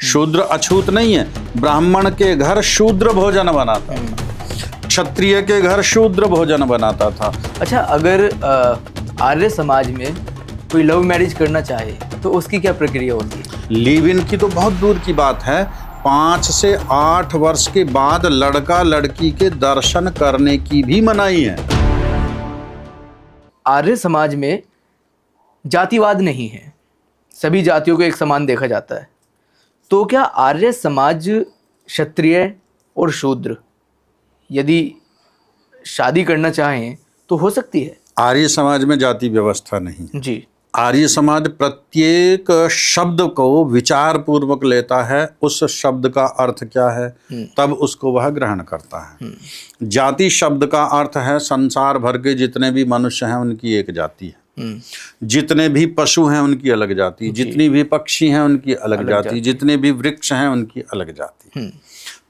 शूद्र अछूत नहीं है। ब्राह्मण के घर शूद्र भोजन बनाता था, क्षत्रिय के घर शूद्र भोजन बनाता था। अच्छा, अगर आर्य समाज में कोई लव मैरिज करना चाहे तो उसकी क्या प्रक्रिया होती है? लिव इन की तो बहुत दूर की बात है। 5 से 8 वर्ष के बाद लड़का लड़की के दर्शन करने की भी मनाही है। आर्य समाज में जातिवाद नहीं है, सभी जातियों को एक समान देखा जाता है। तो क्या आर्य समाज क्षत्रिय और शूद्र यदि शादी करना चाहें तो हो सकती है? आर्य समाज में जाति व्यवस्था नहीं है। जी। आर्य समाज प्रत्येक शब्द को विचार पूर्वक लेता है, उस शब्द का अर्थ क्या है तब उसको वह ग्रहण करता है। जाति शब्द का अर्थ है संसार भर के जितने भी मनुष्य हैं उनकी एक जाति है, जितने भी पशु हैं उनकी अलग जाति, जितनी भी पक्षी हैं उनकी अलग जाति, जितने भी वृक्ष हैं उनकी अलग जाति।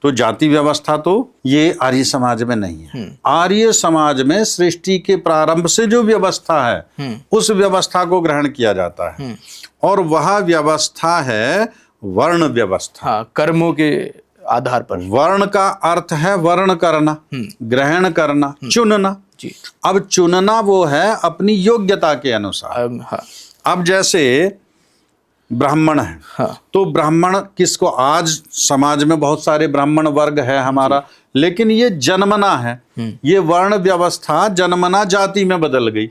तो जाति व्यवस्था तो ये आर्य समाज में नहीं है। आर्य समाज में सृष्टि के प्रारंभ से जो व्यवस्था है उस व्यवस्था को ग्रहण किया जाता है, और वह व्यवस्था है वर्ण व्यवस्था। हाँ, कर्मों के आधार पर। वर्ण का अर्थ है वर्ण करना, ग्रहण करना, चुनना। जी। अब चुनना वो है अपनी योग्यता के अनुसार। हाँ। अब जैसे ब्राह्मण है, हाँ। तो ब्राह्मण किसको, आज समाज में बहुत सारे ब्राह्मण वर्ग है हमारा, लेकिन ये जन्मना है, ये वर्ण व्यवस्था जन्मना जाति में बदल गई।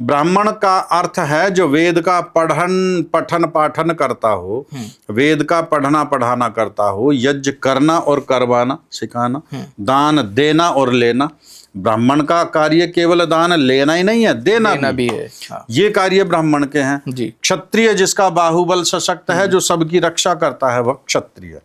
ब्राह्मण का अर्थ है जो वेद का पठन पाठन करता हो, वेद का पढ़ना पढ़ाना करता हो, यज्ञ करना और करवाना सिखाना, दान देना और लेना। ब्राह्मण का कार्य केवल दान लेना ही नहीं है, देना भी है। हाँ। ये कार्य ब्राह्मण के हैं। जी। क्षत्रिय जिसका बाहुबल सशक्त है, जो सबकी रक्षा करता है, वह क्षत्रिय।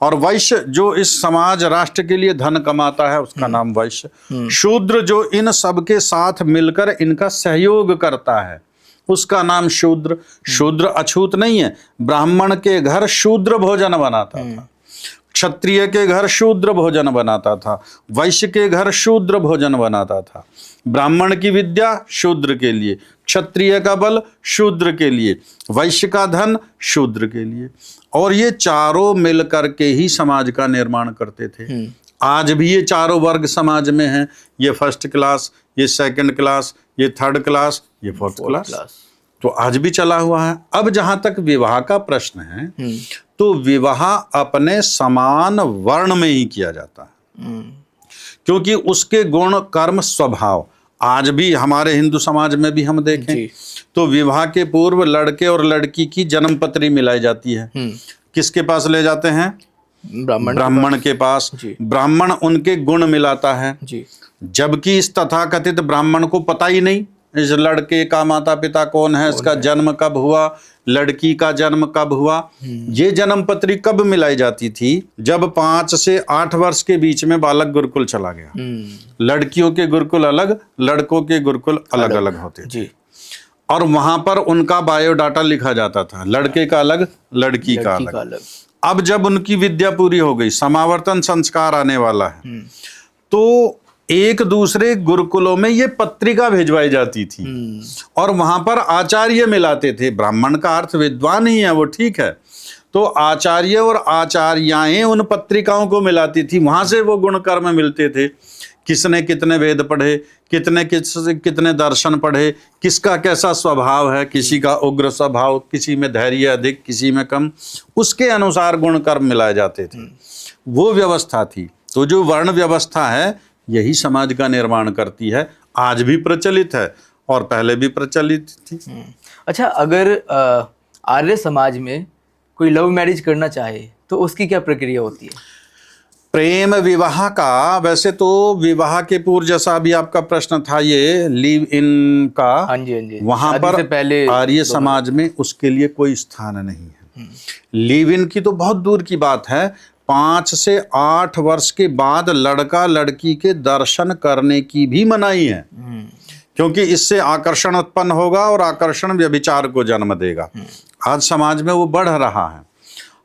और वैश्य जो इस समाज राष्ट्र के लिए धन कमाता है, उसका नाम वैश्य। शूद्र जो इन सबके साथ मिलकर इनका सहयोग करता है, उसका नाम शूद्र। शूद्र अछूत नहीं है। ब्राह्मण के घर शूद्र भोजन बनाता था, क्षत्रिय के घर शूद्र भोजन बनाता था, वैश्य के घर शूद्र भोजन बनाता था। ब्राह्मण की विद्या शूद्र के लिए, क्षत्रिय का बल शूद्र के लिए, वैश्य का धन शूद्र के लिए, और ये चारों मिलकर के ही समाज का निर्माण करते थे। आज भी ये चारों वर्ग समाज में हैं। ये फर्स्ट क्लास, ये सेकंड क्लास, ये थर्ड क्लास, ये फोर्थ क्लास, तो आज भी चला हुआ है। अब जहां तक विवाह का प्रश्न है, तो विवाह अपने समान वर्ण में ही किया जाता है, क्योंकि उसके गुण कर्म स्वभाव आज भी हमारे हिंदू समाज में भी हम देखें तो विवाह के पूर्व लड़के और लड़की की जन्म पत्री मिलाई जाती है। किसके पास ले जाते हैं? ब्राह्मण के पास। ब्राह्मण उनके गुण मिलाता है, जबकि इस तथाकथित ब्राह्मण को पता ही नहीं इस लड़के का माता पिता कौन है, इसका जन्म कब हुआ, लड़की का जन्म कब हुआ। ये जन्म पत्री कब मिलाई जाती थी? जब 5 से 8 वर्ष के बीच में बालक गुरुकुल चला गया। लड़कियों के गुरुकुल अलग, लड़कों के गुरुकुल अलग अलग होते थे, और वहां पर उनका बायोडाटा लिखा जाता था, लड़के का अलग, लड़की का अलग। अब जब उनकी विद्या पूरी हो गई, समावर्तन संस्कार आने वाला है, तो एक दूसरे गुरुकुलों में ये पत्रिका भिजवाई जाती थी, और वहां पर आचार्य मिलाते थे। ब्राह्मण का अर्थ विद्वान ही है, वो ठीक है, तो आचार्य और आचार्याएं उन पत्रिकाओं को मिलाती थी, वहां से वो गुण कर्म मिलते थे। किसने कितने वेद पढ़े, कितने दर्शन पढ़े, किसका कैसा स्वभाव है, किसी का उग्र स्वभाव, किसी में धैर्य अधिक, किसी में कम, उसके अनुसार गुण कर्म मिलाए जाते थे। वो व्यवस्था थी। तो जो वर्ण व्यवस्था है यही समाज का निर्माण करती है, आज भी प्रचलित है और पहले भी प्रचलित थी। अच्छा, अगर आर्य समाज में कोई लव मैरिज करना चाहे तो उसकी क्या प्रक्रिया होती है? प्रेम विवाह का, वैसे तो विवाह के पूर्व जैसा अभी आपका प्रश्न था ये लिव इन का, हाँ जी, वहां पर पहले आर्य समाज में उसके लिए कोई स्थान नहीं है। लिव इन की तो बहुत दूर की बात है। 5 से 8 वर्ष के बाद लड़का लड़की के दर्शन करने की भी मनाही है, क्योंकि इससे आकर्षण उत्पन्न होगा और आकर्षण व्यभिचार को जन्म देगा। आज समाज में वो बढ़ रहा है।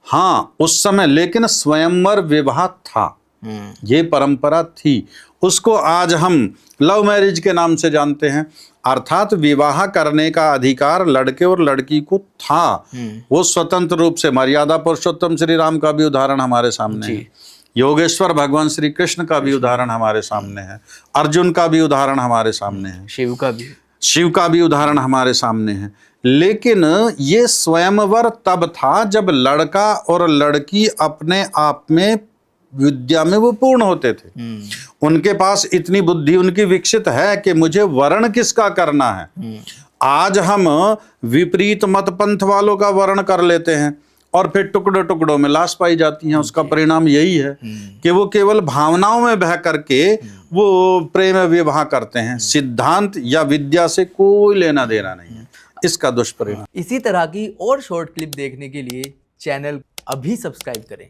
हाँ, उस समय लेकिन स्वयंवर विवाह था, ये परंपरा थी, उसको आज हम लव मैरिज के नाम से जानते हैं। अर्थात विवाह करने का अधिकार लड़के और लड़की को था, वो स्वतंत्र रूप से। मर्यादा पुरुषोत्तम श्री राम का भी उदाहरण हमारे सामने है, योगेश्वर भगवान श्री कृष्ण का भी उदाहरण हमारे सामने है, अर्जुन का भी उदाहरण हमारे सामने है, शिव का भी उदाहरण हमारे सामने है। लेकिन ये स्वयंवर तब था जब लड़का और लड़की अपने आप में विद्या में वो पूर्ण होते थे, उनके पास इतनी बुद्धि उनकी विकसित है कि मुझे वर्ण किसका करना है। आज हम विपरीत मत पंथ वालों का वर्ण कर लेते हैं और फिर टुकड़ों टुकड़ों में लाश पाई जाती हैं। उसका परिणाम यही है कि वो केवल भावनाओं में बह करके वो प्रेम विवाह करते हैं, सिद्धांत या विद्या से कोई लेना देना नहीं है। इसका दुष्परिणाम। इसी तरह की और शॉर्ट क्लिप देखने के लिए चैनल अभी सब्सक्राइब करें।